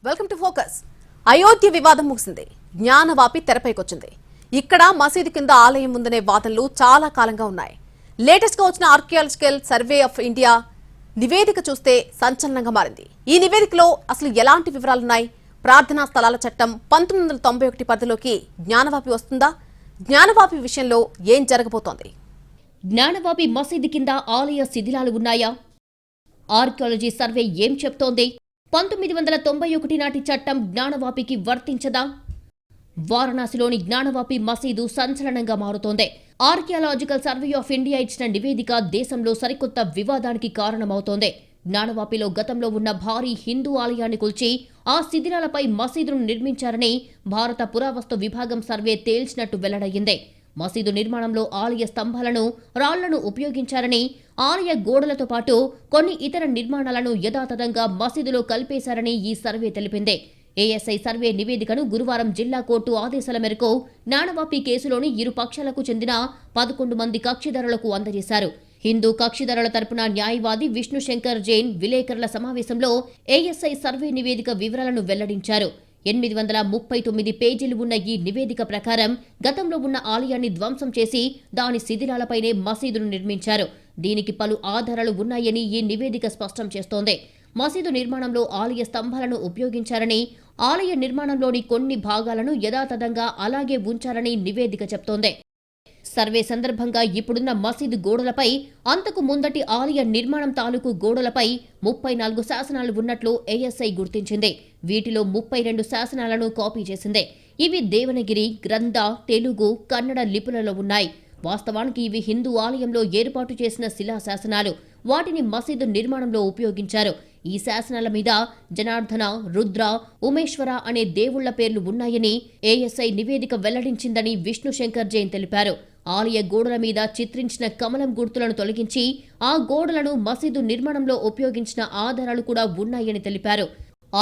Welcome to focus. Ayodhya వివాదం ముగిసింది. జ్ఞానవాపి తెరపైకొచ్చింది. ఇక్కడ మసీదు కింద ఆలయం ఉందనే వాదనలు చాలా కాలంగా ఉన్నాయి. లేటెస్ట్ గా వచ్చిన ఆర్కియాలజికల్ సర్వే ఆఫ్ ఇండియా నివేదిక చూస్తే సంచలనంగా మారింది. ఈ నివేదికలో అసలు ఎలాంటి వివరాలున్నాయి? ప్రార్థనా స్థలాల చట్టం 1991 పరిధిలోకి జ్ఞానవాపి వస్తుందా? జ్ఞానవాపి విషయంలో ఏం జరగబోతోంది? జ్ఞానవాపి మసీదు కింద ఆలయ శిథిలాలు ఉన్నాయా? ఆర్కియాలజీ సర్వే ఏం చెప్తోంది? 1991 నాటి చట్టం జ్ఞానవాపికి వర్తించదా? వారణాసిలోని జ్ఞానవాపి మసీదు సంచలనంగా మారుతోంది. ఆర్కియాలజికల్ సర్వే ఆఫ్ ఇండియా ఇచ్చిన నివేదిక దేశంలో సరికొత్త వివాదానికి కారణమవుతోంది. జ్ఞానవాపిలో గతంలో ఉన్న భారీ హిందూ ఆలయాన్ని కూల్చి ఆ శిథిలాలపై మసీదును నిర్మించారని భారత పురావస్తు విభాగం సర్వే తేల్చినట్టు వెల్లడయ్యింది. మసీదు నిర్మాణంలో ఆలయ స్తంభాలను, రాళ్లను ఉపయోగించారని, ఆలయ గోడలతో పాటు కొన్ని ఇతర నిర్మాణాలను యథాతథంగా మసీదులో కలిపేశారని ఈ సర్వే తెలిపింది. ఏఎస్ఐ సర్వే నివేదికను గురువారం జిల్లా కోర్టు ఆదేశాల మేరకు జ్ఞానవాపి కేసులోని ఇరు పక్షాలకు చెందిన 11 మంది కక్షిదారులకు అందజేశారు. హిందూ కక్షిదారుల తరపున న్యాయవాది విష్ణు శంకర్ జైన్ విలేకరుల సమావేశంలో ఏఎస్ఐ సర్వే నివేదిక వివరాలను వెల్లడించారు. 839 పేజీలు ఉన్న ఈ నివేదిక ప్రకారం గతంలో ఉన్న ఆలయాన్ని ధ్వంసం చేసి దాని శిథిలాలపైనే మసీదును నిర్మించారు. దీనికి పలు ఆధారాలు ఉన్నాయని ఈ నివేదిక స్పష్టం చేస్తోంది. మసీదు నిర్మాణంలో ఆలయ స్తంభాలను ఉపయోగించారని, ఆలయ నిర్మాణంలోని కొన్ని భాగాలను యథాతథంగా అలాగే ఉంచారని నివేదిక చెప్తోంది. సర్వే సందర్భంగా ఇప్పుడున్న మసీదు గోడలపై, అంతకు ముందటి ఆలయ నిర్మాణం తాలూకు గోడలపై 34 శాసనాలు ఉన్నట్లు ఏఎస్ఐ గుర్తించింది. వీటిలో 32 శాసనాలను కాపీ చేసింది. ఇవి దేవనగిరి, గ్రంథ, తెలుగు, కన్నడ లిపులలో ఉన్నాయి. వాస్తవానికి ఇవి హిందూ ఆలయంలో ఏర్పాటు చేసిన శిలా శాసనాలు. వాటిని మసీదు నిర్మాణంలో ఉపయోగించారు. ఈ శాసనాల మీద జనార్దన, రుద్ర, ఉమేశ్వర అనే దేవుళ్ల పేర్లు ఉన్నాయని ఏఎస్ఐ నివేదిక వెల్లడించిందని విష్ణు శంకర్ జైన్ తెలిపారు. ఆలయ గోడల మీద చిత్రించిన కమలం గుర్తులను తొలగించి ఆ గోడలను మసీదు నిర్మాణంలో ఉపయోగించిన ఆధారాలు కూడా ఉన్నాయని తెలిపారు.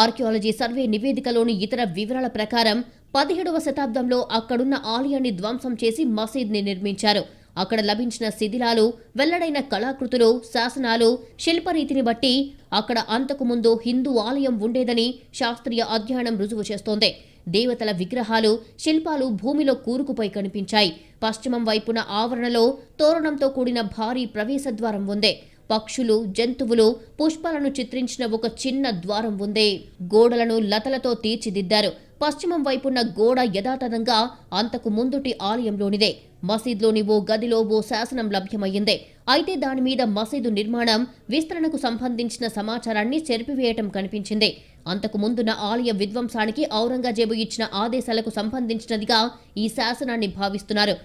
ఆర్కియాలజీ సర్వే నివేదికలోని ఇతర వివరాల ప్రకారం 17వ శతాబ్దంలో అక్కడున్న ఆలయాన్ని ధ్వంసం చేసి మసీద్ని నిర్మించారు. అక్కడ లభించిన శిథిలాలు, వెల్లడైన కళాకృతులు, శాసనాలు, శిల్పరీతిని బట్టి అక్కడ అంతకుముందు హిందూ ఆలయం ఉండేదని శాస్త్రీయ అధ్యయనం రుజువు చేస్తోంది. దేవతల విగ్రహాలు, శిల్పాలు భూమిలో కూరుకుపోయి కనిపించాయి. పశ్చిమం వైపున ఆవరణలో తోరణంతో కూడిన భారీ ప్రవేశద్వారం ఉంది. పక్షులు, జంతువులు, పుష్పాలను చిత్రించిన ఒక చిన్న ద్వారం ఉంది. గోడలను లతలతో తీర్చిదిద్దారు. పశ్చిమం వైపున్న గోడ యథాతథంగా అంతకు ముందుటి ఆలయంలోనిదే. మసీద్లోని ఓ గదిలో ఓ శాసనం లభ్యమయ్యింది. అయితే దానిమీద మసీదు నిర్మాణం, విస్తరణకు సంబంధించిన సమాచారాన్ని చెరిపివేయటం కనిపించింది. అంతకు ముందున్న ఆలయ విధ్వంసానికి ఔరంగజేబు ఇచ్చిన ఆదేశాలకు సంబంధించినదిగా ఈ శాసనాన్ని భావిస్తున్నారు.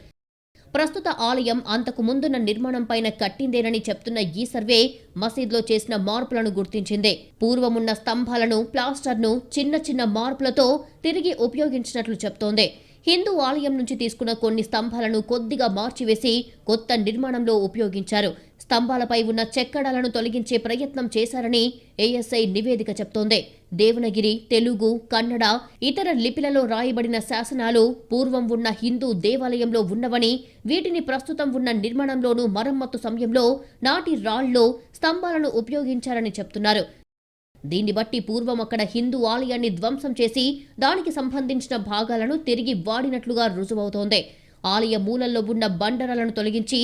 ప్రస్తుత ఆలయం అంతకు ముందున్న నిర్మాణంపైన కట్టిందేనని చెప్తున్న ఈ సర్వే మసీద్లో చేసిన మార్పులను గుర్తించింది. పూర్వమున్న స్తంభాలను, ప్లాస్టర్ను చిన్న చిన్న మార్పులతో తిరిగి ఉపయోగించినట్లు చెప్తోంది. హిందూ ఆలయం నుంచి తీసుకున్న కొన్ని స్తంభాలను కొద్దిగా మార్చివేసి కొత్త నిర్మాణంలో ఉపయోగించారు. స్తంభాలపై ఉన్న చెక్కడాలను తొలగించే ప్రయత్నం చేశారని ఏఎస్ఐ నివేదిక చెప్తోంది. దేవనగిరి, తెలుగు, కన్నడ, ఇతర లిపిలలో రాయబడిన శాసనాలు పూర్వం ఉన్న హిందూ దేవాలయంలో ఉన్నవని, వీటిని ప్రస్తుతం ఉన్న నిర్మాణంలోనూ మరమ్మత్తు సమయంలో నాటి రాళ్లు, స్తంభాలను ఉపయోగించారని చెప్తున్నారు. దీన్ని బట్టి పూర్వం అక్కడ హిందూ ఆలయాన్ని ధ్వంసం చేసి దానికి సంబంధించిన భాగాలను తిరిగి వాడినట్లుగా రుజువవుతోంది. ఆలయ మూలల్లో ఉన్న బండరాలను తొలగించి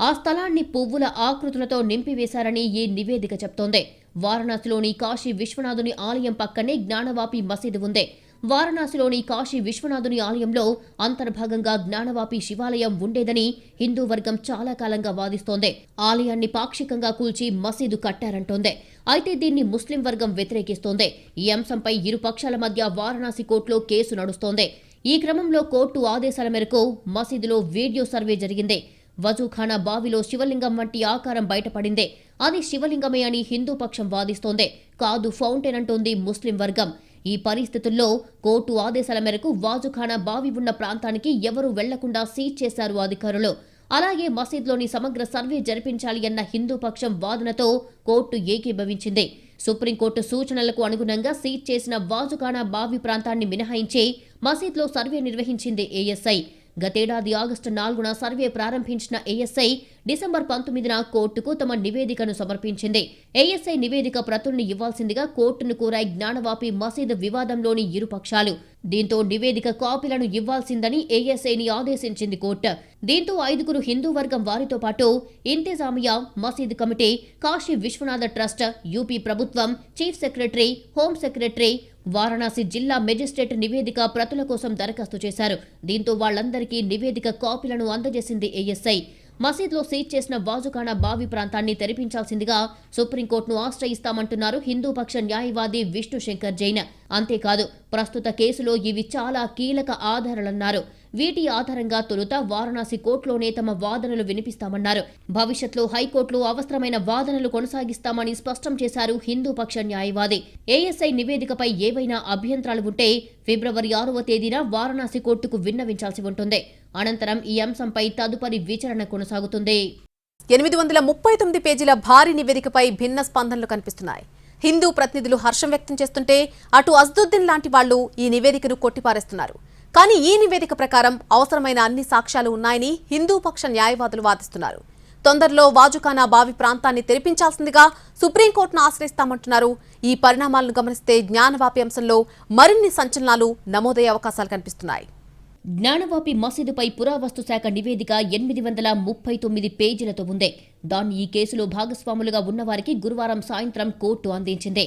ఆ స్థలాన్ని పువ్వుల ఆకృతులతో నింపివేశారని ఈ నివేదిక చెప్తోంది. వారణాసిలోని కాశీ విశ్వనాథుని ఆలయం పక్కనే జ్ఞానవాపి మసీదు ఉంది. వారణాసిలోని కాశీ విశ్వనాథుని ఆలయంలో అంతర్భాగంగా జ్ఞానవాపి శివాలయం ఉండేదని హిందూ వర్గం చాలా కాలంగా వాదిస్తోంది. ఆలయాన్ని పాక్షికంగా కూల్చి మసీదు కట్టారంటోంది. అయితే దీన్ని ముస్లిం వర్గం వ్యతిరేకిస్తోంది. ఈ అంశంపై ఇరు పక్షాల మధ్య వారణాసి కోర్టులో కేసు నడుస్తోంది. ఈ క్రమంలో కోర్టు ఆదేశాల మేరకు మసీదులో వీడియో సర్వే జరిగింది. వజూఖానా బావిలో శివలింగం వంటి ఆకారం బయటపడింది. అది శివలింగమే అని హిందూ పక్షం వాదిస్తోంది. కాదు, ఫౌంటైన్ అంటోంది ముస్లిం వర్గం. ఈ పరిస్థితుల్లో కోర్టు ఆదేశాల మేరకు వాజుఖానా బావి ఉన్న ప్రాంతానికి ఎవరూ వెళ్లకుండా సీజ్ చేశారు అధికారులు. అలాగే మసీద్లోని సమగ్ర సర్వే జరిపించాలి అన్న హిందూ పక్షం వాదనతో కోర్టు ఏకీభవించింది. సుప్రీంకోర్టు సూచనలకు అనుగుణంగా సీజ్ చేసిన వాజుఖానా బావి ప్రాంతాన్ని మినహాయించి మసీద్లో సర్వే నిర్వహించింది ఏఎస్ఐ. గతేడాది ఆగస్టు 4న సర్వే ప్రారంభించిన ఏఎస్ఐ డిసెంబర్ 19న కోర్టుకు తమ నివేదికను సమర్పించింది. ఏఎస్ఐ నివేదిక ప్రతుల్ని ఇవ్వాల్సిందిగా కోర్టును కోరాయి జ్ఞానవాపి మసీదు వివాదంలోని ఇరుపక్షాలు. దీంతో నివేదిక కాపీలను ఇవ్వాల్సిందని ఏఎస్ఐని ఆదేశించింది కోర్టు. దీంతో 5గురు హిందూ వర్గం వారితో పాటు ఇంతిజామియా, మసీదు committee, Kashi Vishwanath trust, UP ప్రభుత్వం, chief secretary, home secretary, Varanasi జిల్లా మెజిస్ట్రేట్ నివేదిక ప్రతుల కోసం దరఖాస్తు చేశారు. దీంతో వాళ్లందరికీ నివేదిక కాపీలను అందజేసింది ఏఎస్ఐ. మసీద్లో సీజ్ చేసిన వాజుఖానా బావి ప్రాంతాన్ని తెరిపించాల్సిందిగా సుప్రీంకోర్టును ఆశ్రయిస్తామంటున్నారు హిందూపక్ష న్యాయవాది విష్ణు శంకర్ జైన్. అంతేకాదు ప్రస్తుత కేసులో ఇవి చాలా కీలక ఆధారాలన్నారు. వీటి ఆధారంగా తొలుత వారణాసి కోర్టులోనే తమ వాదనలు వినిపిస్తామన్నారు. భవిష్యత్లో హైకోర్టులో అవసరమైన వాదనలు కొనసాగిస్తామని స్పష్టం చేశారు హిందూపక్ష న్యాయవాది. ఏఎస్ఐ నివేదికపై ఏవైనా అభ్యంతరాలు ఉంటే ఫిబ్రవరి 6వ తేదీన వారణాసి కోర్టుకు విన్నవించాల్సి ఉంటుంది. అనంతరం ఈ అంశంపై తదుపరి విచారణ కొనసాగుతుంది. 839 పేజీల భారీ నివేదికపై భిన్న స్పందనలు కనిపిస్తున్నాయి. హిందూ ప్రతినిధులు హర్షం వ్యక్తం చేస్తుంటే అటు అజ్దుద్దీన్ లాంటి వాళ్లు ఈ నివేదికను కొట్టిపారేస్తున్నారు. కానీ ఈ నివేదిక ప్రకారం అవసరమైన అన్ని సాక్ష్యాలు ఉన్నాయని హిందూ పక్ష న్యాయవాదులు వాదిస్తున్నారు. తొందరలో వాజుఖానా బావి ప్రాంతాన్ని తెరిపించాల్సిందిగా సుప్రీంకోర్టును ఆశ్రయిస్తామంటున్నారు. ఈ పరిణామాలను గమనిస్తే జ్ఞానవాపి అంశంలో మరిన్ని సంచలనాలు నమోదయ్యే అవకాశాలు కనిపిస్తున్నాయి. జ్ఞానవాపి మసీదుపై పురావస్తు శాఖ నివేదిక 839 పేజీలతో ఉంది. దాన్ని ఈ కేసులో భాగస్వాములుగా ఉన్నవారికి గురువారం సాయంత్రం కోర్టు అందించింది.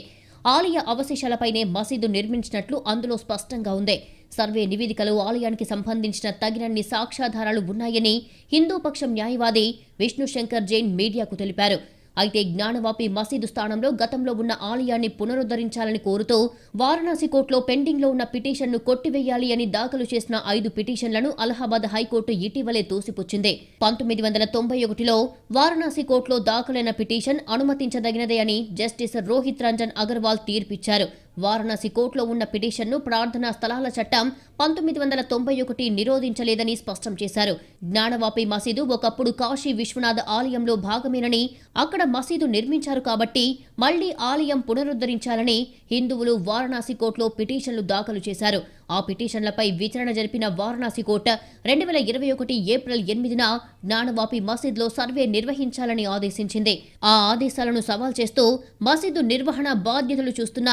ఆలయ అవశేషాలపైనే మసీదు నిర్మించినట్లు అందులో స్పష్టంగా ఉంది. సర్వే నివేదికలో ఆలయానికి సంబంధించిన తగినన్ని సాక్ష్యాధారాలు ఉన్నాయని హిందూపక్షం న్యాయవాది విష్ణు శంకర్ జైన్ మీడియాకు తెలిపారు. అయితే జ్ఞానవాపి మసీదు స్థానంలో గతంలో ఉన్న ఆలయాన్ని పునరుద్ధరించాలని కోరుతూ వారణాసి కోర్టులో పెండింగ్లో ఉన్న పిటిషన్ను కొట్టివేయాలి అని దాఖలు చేసిన 5 పిటిషన్లను అలహాబాద్ హైకోర్టు ఇటీవలే తోసిపుచ్చింది. 1991లో వారణాసి కోర్టులో దాఖలైన పిటిషన్ అనుమతించదగినదే అని జస్టిస్ రోహిత్ రంజన్ అగర్వాల్ తీర్పిచ్చారు. వారణాసి కోర్టులో ఉన్న పిటిషన్ను ప్రార్థనా స్థలాల చట్టం 1991 నిరోధించలేదని స్పష్టం చేశారు. జ్ఞానవాపి మసీదు ఒకప్పుడు కాశీ విశ్వనాథ ఆలయంలో భాగమేనని, అక్కడ మసీదు నిర్మించారు కాబట్టి మళ్లీ ఆలయం పునరుద్ధరించాలని హిందువులు వారణాసి కోర్టులో పిటిషన్లు దాఖలు చేశారు. ఆ పిటిషన్లపై విచారణ జరిపిన వారణాసి కోర్టు 2021 ఏప్రిల్ 8న జ్ఞానవాపి మసీద్లో సర్వే నిర్వహించాలని ఆదేశించింది. ఆ ఆదేశాలను సవాల్ చేస్తూ మసీదు నిర్వహణ బాధ్యతలు చూస్తున్న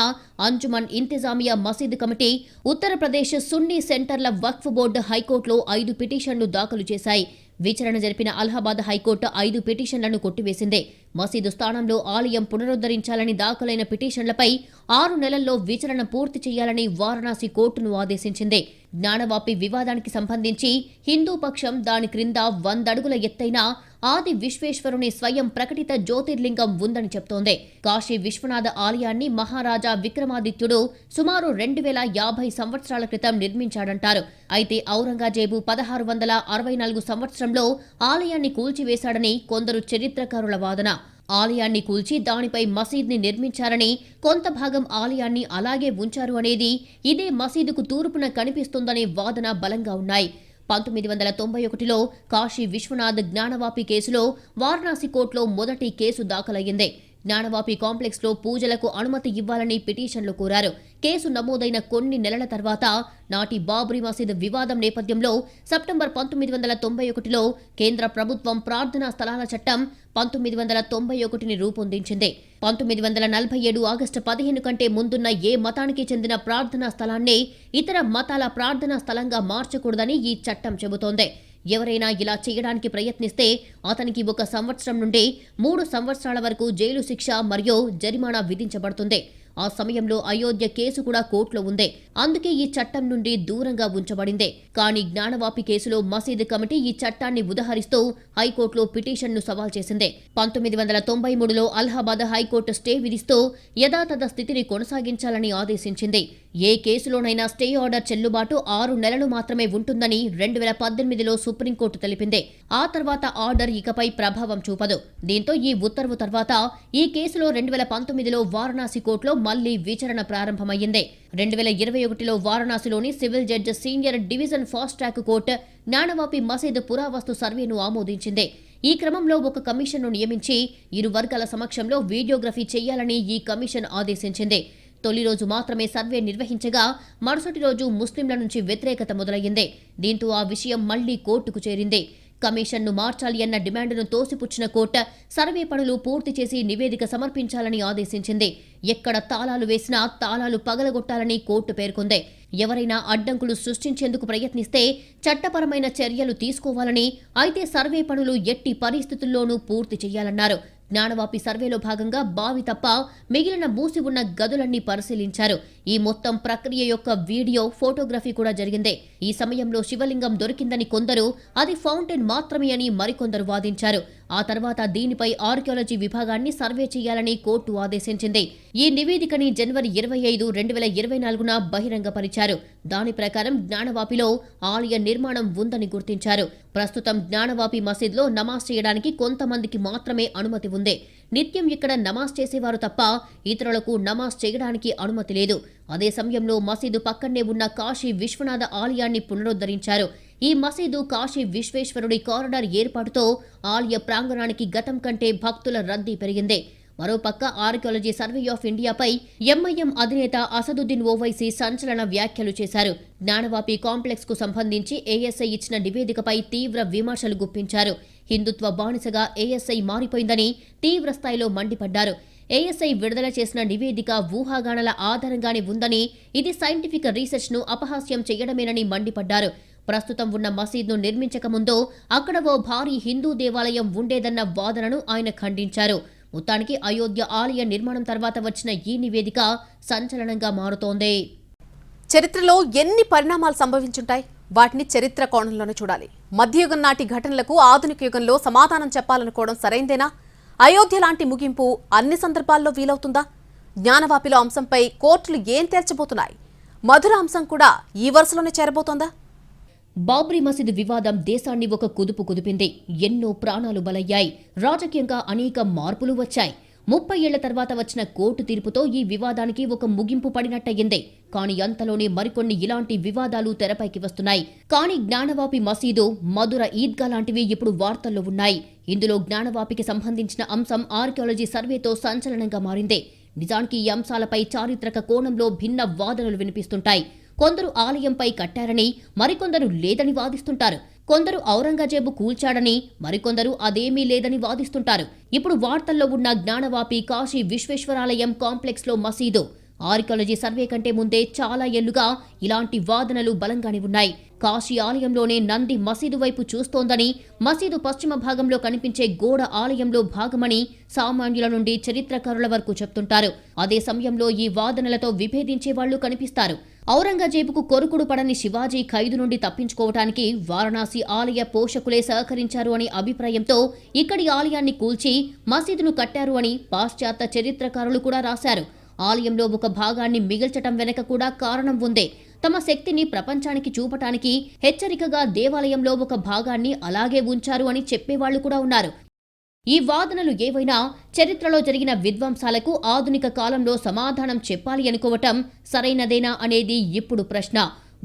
అంజుమన్ ఇంతిజామియా మసీదు కమిటీ, ఉత్తరప్రదేశ్ సున్నీ సెంటర్ల వక్ఫ్ బోర్డు హైకోర్టులో 5 పిటిషన్లు దాఖలు చేశాయి. విచారణ జరిపిన అలహాబాద్ హైకోర్టు 5 పిటిషన్లను కొట్టివేసింది. మసీదు స్థానంలో ఆలయం పునరుద్ధరించాలని దాఖలైన పిటిషన్లపై 6 నెలల్లో విచారణ పూర్తి చేయాలని వారణాసి కోర్టును ఆదేశించింది. జ్ఞానవాపి వివాదానికి సంబంధించి హిందూ పక్షం దాని క్రింద 100 అడుగుల ఎత్తైన ఆది విశ్వేశ్వరుని స్వయం ప్రకటిత జ్యోతిర్లింగం ఉందని చెప్తోంది. కాశీ విశ్వనాథ ఆలయాన్ని మహారాజా విక్రమాదిత్యుడు సుమారు 2050 సంవత్సరాల క్రితం నిర్మించాడంటారు. అయితే ఔరంగజేబు 1664 సంవత్సరంలో ఆలయాన్ని కూల్చివేశాడని కొందరు చరిత్రకారుల వాదన. ఆలయాన్ని కూల్చి దానిపై మసీద్ని నిర్మించారని, కొంత భాగం ఆలయాన్ని అలాగే ఉంచారు అనేది ఇదే మసీదుకు తూర్పున కనిపిస్తుందనే వాదన బలంగా ఉన్నాయి. 1991లో కాశీ విశ్వనాథ్ జ్ఞానవాపి కేసులో వారణాసి కోర్టులో మొదటి కేసు దాఖలయ్యింది. జ్ఞానవాపి కాంప్లెక్స్లో పూజలకు అనుమతి ఇవ్వాలని పిటిషన్లు కోరారు. కేసు నమోదైన కొన్ని నెలల తర్వాత నాటి బాబ్రీ మసీద్ వివాదం నేపథ్యంలో సెప్టెంబర్ 1991లో కేంద్ర ప్రభుత్వం ప్రార్థనా స్థలాల చట్టం 1991ని రూపొందించింది. 1947 ఆగస్టు 15 కంటే ముందున్న ఏ మతానికి చెందిన ప్రార్థనా స్థలాన్ని ఇతర మతాల ప్రార్థనా స్థలంగా మార్చకూడదని ఈ చట్టం చెబుతోంది. ఎవరైనా ఇలా చేయడానికి ప్రయత్నిస్తే అతనికి 1 సంవత్సరం నుండి 3 సంవత్సరాల వరకు జైలు శిక్ష మరియు జరిమానా విధించబడుతుంది. ఆ సమయంలో అయోధ్య కేసు కూడా కోర్టులో ఉంది. అందుకే ఈ చట్టం నుండి దూరంగా ఉంచబడింది. కానీ జ్ఞానవాపి కేసులో మసీదు కమిటీ ఈ చట్టాన్ని ఉదహరిస్తూ హైకోర్టులో పిటిషన్ను సవాల్ చేసింది. 1993లో అలహాబాద్ హైకోర్టు స్టే విధిస్తూ యథాతథ స్థితిని కొనసాగించాలని ఆదేశించింది. ఏ కేసులోనైనా స్టే ఆర్డర్ చెల్లుబాటు 6 నెలలు మాత్రమే ఉంటుందని 2018లో సుప్రీంకోర్టు తెలిపింది. ఆ తర్వాత ఆర్డర్ ఇకపై ప్రభావం చూపదు. దీంతో ఈ ఉత్తర్వు తర్వాత ఈ కేసులో 2019లో వారణాసి కోర్టులో మళ్లీ విచారణ ప్రారంభమైంది. 2021లో వారణాసిలోని civil judge senior division fast track court Gyanvapi మసీదు పురావస్తు సర్వేను ఆమోదించింది. ఈ క్రమంలో ఒక కమిషన్ను నియమించి ఇరు వర్గాల సమక్షంలో వీడియోగ్రఫీ చేయాలని ఈ కమిషన్ ఆదేశించింది. తొలి రోజు మాత్రమే సర్వే నిర్వహించగా మరుసటి రోజు ముస్లింల నుంచి వ్యతిరేకత మొదలయ్యింది. దీంతో ఆ విషయం మళ్లీ కోర్టుకు చేరింది. కమిషన్ను మార్చాలి అన్న డిమాండ్ను తోసిపుచ్చిన కోర్టు సర్వే పనులు పూర్తి చేసి నివేదిక సమర్పించాలని ఆదేశించింది. ఎక్కడ తాళాలు వేసినా తాళాలు పగలగొట్టాలని కోర్టు పేర్కొంది. ఎవరైనా అడ్డంకులు సృష్టించేందుకు ప్రయత్నిస్తే చట్టపరమైన చర్యలు తీసుకోవాలని, అయితే సర్వే పనులు ఎట్టి పరిస్థితుల్లోనూ పూర్తి చేయాలన్నారు. జ్ఞానవాపి సర్వేలో భాగంగా బావి తప్ప మిగిలిన మూసి ఉన్న గదులన్నీ పరిశీలించారు. ఈ మొత్తం ప్రక్రియ యొక్క వీడియో, ఫోటోగ్రఫీ కూడా జరిగింది. ఈ సమయంలో శివలింగం దొరికిందని కొందరు, అది ఫౌంటైన్ మాత్రమే అని మరికొందరు వాదించారు. ఆ తర్వాత దీనిపై ఆర్కియాలజీ విభాగాన్ని సర్వే చేయాలని కోర్టు ఆదేశించింది. ఈ నివేదికని జనవరి 25, 2024న బహిరంగపరిచారు. దాని ప్రకారం జ్ఞానవాపిలో ఆలయ నిర్మాణం ఉందని గుర్తించారు. ప్రస్తుతం జ్ఞానవాపి మసీద్లో నమాజ్ చేయడానికి కొంతమందికి మాత్రమే అనుమతి ఉంది. నిత్యం ఇక్కడ నమాజ్ చేసేవారు తప్ప ఇతరులకు నమాజ్ చేయడానికి అనుమతి లేదు. అదే సమయంలో మసీదు పక్కనే ఉన్న కాశీ విశ్వనాథ ఆలయాన్ని పునరుద్ధరించారు. ఈ మసీదు కాశీ విశ్వేశ్వరుడి కారిడార్ ఏర్పాటుతో ఆలయ ప్రాంగణానికి గతం కంటే భక్తుల రద్దీ పెరిగింది. మరోపక్క ఆర్కియాలజీ సర్వే ఆఫ్ ఇండియాపై ఎంఐఎం అధినేత అసదుద్దీన్ ఓవైసీ సంచలన వ్యాఖ్యలు చేశారు. జ్ఞానవాపి కాంప్లెక్స్ కు సంబంధించి ఏఎస్ఐ ఇచ్చిన నివేదికపై తీవ్ర విమర్శలు గుప్పించారు. హిందుత్వ బానిసగా ఏఎస్ఐ మారిపోయిందని తీవ్ర స్థాయిలో మండిపడ్డారు. ఏఎస్ఐ విడుదల చేసిన నివేదిక ఊహాగానాల ఆధారంగానే ఉందని, ఇది సైంటిఫిక్ రీసెర్చ్ ను అపహాస్యం చేయడమేనని మండిపడ్డారు. ప్రస్తుతం ఉన్న మసీద్ను నిర్మించకముందు అక్కడ ఓ భారీ హిందూ దేవాలయం ఉండేదన్న వాదనను ఆయన ఖండించారు. మొత్తానికి అయోధ్య ఆలయ నిర్మాణం తర్వాత వచ్చిన ఈ నివేదిక సంచలనంగా మారుతోంది. చరిత్రలో ఎన్ని పరిణామాలు సంభవించుంటాయి? వాటిని చరిత్ర కోణంలోనే చూడాలి. మధ్యయుగం నాటి ఘటనలకు ఆధునిక యుగంలో సమాధానం చెప్పాలనుకోవడం సరైందేనా? అయోధ్య లాంటి ముగింపు అన్ని సందర్భాల్లో వీలవుతుందా? జ్ఞానవాపిలో అంశంపై కోర్టులు ఏం తేల్చబోతున్నాయి? మధుర అంశం కూడా ఈ వరుసలోనే చేరబోతోందా? బాబ్రీ మసీదు వివాదం దేశాన్ని ఒక కుదుపు కుదిపింది. ఎన్నో ప్రాణాలు బలయ్యాయి. రాజకీయంగా అనేక మార్పులు వచ్చాయి. 30 ఏళ్ల తర్వాత వచ్చిన కోర్టు తీర్పుతో ఈ వివాదానికి ఒక ముగింపు పడినట్టయింది. కానీ అంతలోనే మరికొన్ని ఇలాంటి వివాదాలు తెరపైకి వస్తున్నాయి. కానీ జ్ఞానవాపి మసీదు, మధుర ఈద్గా లాంటివి ఇప్పుడు వార్తల్లో ఉన్నాయి. ఇందులో జ్ఞానవాపికి సంబంధించిన అంశం ఆర్కియాలజీ సర్వేతో సంచలనంగా మారింది. నిజానికి ఈ అంశాలపై చారిత్రక కోణంలో భిన్న వాదనలు వినిపిస్తుంటాయి. కొందరు ఆలయంపై కట్టారని, మరికొందరు లేదని వాదిస్తుంటారు. కొందరు ఔరంగజేబు కూల్చాడని, మరికొందరు అదేమీ లేదని వాదిస్తుంటారు. ఇప్పుడు వార్తల్లో ఉన్న జ్ఞానవాపి కాశీ విశ్వేశ్వరాలయం కాంప్లెక్స్లో మసీదు ఆర్కియాలజీ సర్వే కంటే ముందే చాలా ఏళ్లుగా ఇలాంటి వాదనలు బలంగానే ఉన్నాయి. కాశీ ఆలయంలోనే నంది మసీదు వైపు చూస్తోందని, మసీదు పశ్చిమ భాగంలో కనిపించే గోడ ఆలయంలో భాగమని సామాన్యుల నుండి చరిత్రకారుల వరకు చెప్తుంటారు. అదే సమయంలో ఈ వాదనలతో విభేదించే వాళ్లు కనిపిస్తారు. ఔరంగజేబుకు కొరుకుడు పడని శివాజీ ఖైదు నుండి తప్పించుకోవటానికి వారణాసి ఆలయ పోషకులే సహకరించారు అనే అభిప్రాయంతో ఇక్కడి ఆలయాన్ని కూల్చి మసీదును కట్టారు అని పాశ్చాత్య చరిత్రకారులు కూడా రాశారు. ఆలయంలో ఒక భాగాన్ని మిగిల్చటం వెనక కూడా కారణం ఉంది. తమ శక్తిని ప్రపంచానికి చూపటానికి హెచ్చరికగా దేవాలయంలో ఒక భాగాన్ని అలాగే ఉంచారు అని చెప్పేవాళ్లు కూడా ఉన్నారు. ఈ వాదనలు ఏవైనా చరిత్రలో జరిగిన విధ్వంసాలకు ఆధునిక కాలంలో సమాధానం చెప్పాలి అనుకోవటం సరైనదేనా అనేది ఇప్పుడు ప్రశ్న.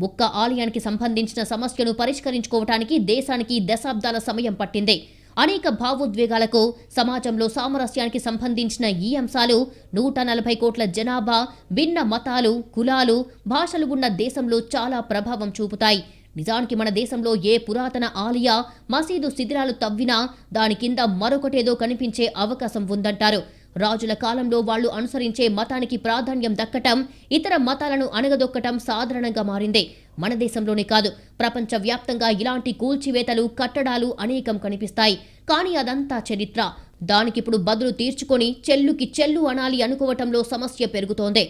ఒక్క ఆలయానికి సంబంధించిన సమస్యను పరిష్కరించుకోవటానికి దేశానికి దశాబ్దాల సమయం పట్టింది. అనేక భావోద్వేగాలకు, సమాజంలో సామరస్యానికి సంబంధించిన ఈ అంశాలు 140 కోట్ల జనాభా, భిన్న మతాలు, కులాలు, భాషలు ఉన్న దేశంలో చాలా ప్రభావం చూపుతాయి. నిజానికి మన దేశంలో ఏ పురాతన ఆలయ, మసీదు శిథిలాలు తవ్వినా దాని కింద మరొకటేదో కనిపించే అవకాశం ఉందంటారు. రాజుల కాలంలో వాళ్లు అనుసరించే మతానికి ప్రాధాన్యం దక్కటం, ఇతర మతాలను అణగదొక్కటం సాధారణంగా మారింది. మన దేశంలోనే కాదు, ప్రపంచవ్యాప్తంగా ఇలాంటి కూల్చివేతలు, కట్టడాలు అనేకం కనిపిస్తాయి. కానీ అదంతా చరిత్ర. దానికిప్పుడు బదులు తీర్చుకొని చెల్లుకి చెల్లు అనాలి అనుకోవటంలో సమస్య పెరుగుతోంది.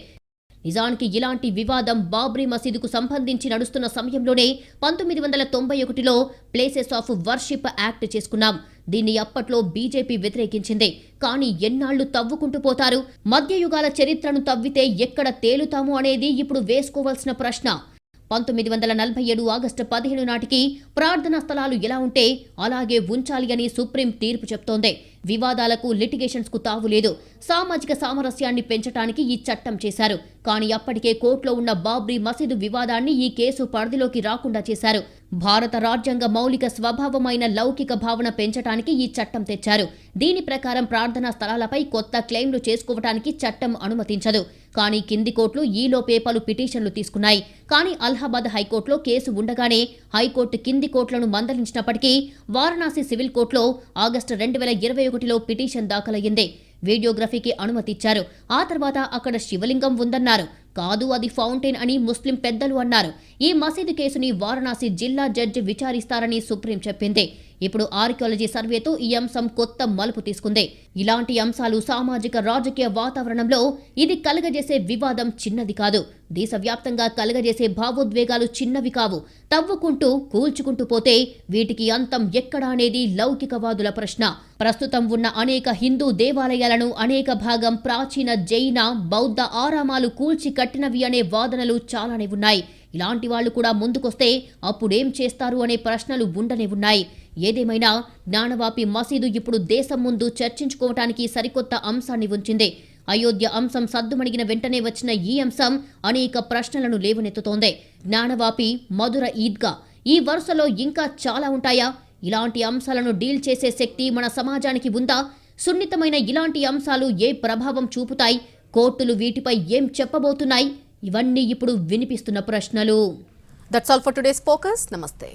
నిజానికి ఇలాంటి వివాదం బాబ్రీ మసీదుకు సంబంధించి నడుస్తున్న సమయంలోనే 1991లో ప్లేసెస్ ఆఫ్ వర్షిప్ యాక్ట్ చేసుకున్నాం. దీన్ని అప్పట్లో బీజేపీ వ్యతిరేకించింది. కానీ ఎన్నాళ్లు తవ్వుకుంటూ పోతారు? మధ్యయుగాల చరిత్రను తవ్వితే ఎక్కడ తేలుతాము అనేది ఇప్పుడు వేసుకోవాల్సిన ప్రశ్న. 1947 ఆగస్టు 15 నాటికి ప్రార్థనా స్థలాలు ఎలా ఉంటే అలాగే ఉంచాలి అని సుప్రీం తీర్పు చెప్తోంది. వివాదాలకు, లిటిగేషన్స్ కు తావులేదు. సామాజిక సామరస్యాన్ని పెంచడానికి ఈ చట్టం చేశారు. కానీ అప్పటికే కోర్టులో ఉన్న బాబ్రీ మసీదు వివాదాన్ని ఈ కేసు పరిధిలోకి రాకుండా చేశారు. భారత రాజ్యాంగ మౌలిక స్వభావమైన లౌకిక భావన పెంచడానికి ఈ చట్టం తెచ్చారు. దీని ప్రకారం ప్రార్థనా స్థలాలపై కొత్త క్లెయిమ్లు చేసుకోవటానికి చట్టం అనుమతించదు. కానీ కింది కోర్టులు ఈలోపే పలు పిటిషన్లు తీసుకున్నాయి. కానీ అలహాబాద్ హైకోర్టులో కేసు ఉండగానే హైకోర్టు కింది కోర్టులను మందలించినప్పటికీ వారణాసి సివిల్ కోర్టులో ఆగస్టు 2021లో పిటిషన్ దాఖలయ్యింది. వీడియోగ్రఫీకి అనుమతిచ్చారు. ఆ తర్వాత అక్కడ శివలింగం ఉందన్నారు. కాదు, అది ఫౌంటైన్ అని ముస్లిం పెద్దలు అన్నారు. ఈ మసీదు కేసుని వారణాసి జిల్లా జడ్జి విచారిస్తారని సుప్రీం చెప్పింది. ఇప్పుడు ఆర్కియాలజీ సర్వేతో ఈ అంశం కొత్త మలుపు తీసుకుంది. ఇలాంటి అంశాలు సామాజిక రాజకీయ వాతావరణంలో ఇది కలగజేసే వివాదం చిన్నది కాదు. దేశవ్యాప్తంగా కలగజేసే భావోద్వేగాలు చిన్నవి కావు. తవ్వుకుంటూ కూల్చుకుంటూ పోతే వీటికి అంతం ఎక్కడా అనేది లౌకికవాదుల ప్రశ్న. ప్రస్తుతం ఉన్న అనేక హిందూ దేవాలయాలను అనేక భాగం ప్రాచీన జైన బౌద్ధ ఆరామాలు కూల్చి కట్టినవి అనే వాదనలు చాలానే ఉన్నాయి. ఇలాంటి వాళ్ళు కూడా ముందుకొస్తే అప్పుడేం చేస్తారు అనే ప్రశ్నలు ఉండనే ఉన్నాయి. ఏదేమైనా జ్ఞానవాపి మసీదు ఇప్పుడు దేశం ముందు చర్చించుకోవటానికి సరికొత్త అంశాన్ని ఉంచింది. అయోధ్య అంశం సద్దుమణిగిన వెంటనే వచ్చిన ఈ అంశం అనేక ప్రశ్నలను లేవనెత్తుతోంది. జ్ఞానవాపి, మధుర ఈద్గా, ఈ వరుసలో ఇంకా చాలా ఉంటాయా? ఇలాంటి అంశాలను డీల్ చేసే శక్తి మన సమాజానికి ఉందా? సున్నితమైన ఇలాంటి అంశాలు ఏ ప్రభావం చూపుతాయి? కోర్టులు వీటిపై ఏం చెప్పబోతున్నాయి? ఇవన్నీ ఇప్పుడు వినిపిస్తున్న ప్రశ్నలు. That's all for today's focus. నమస్తే.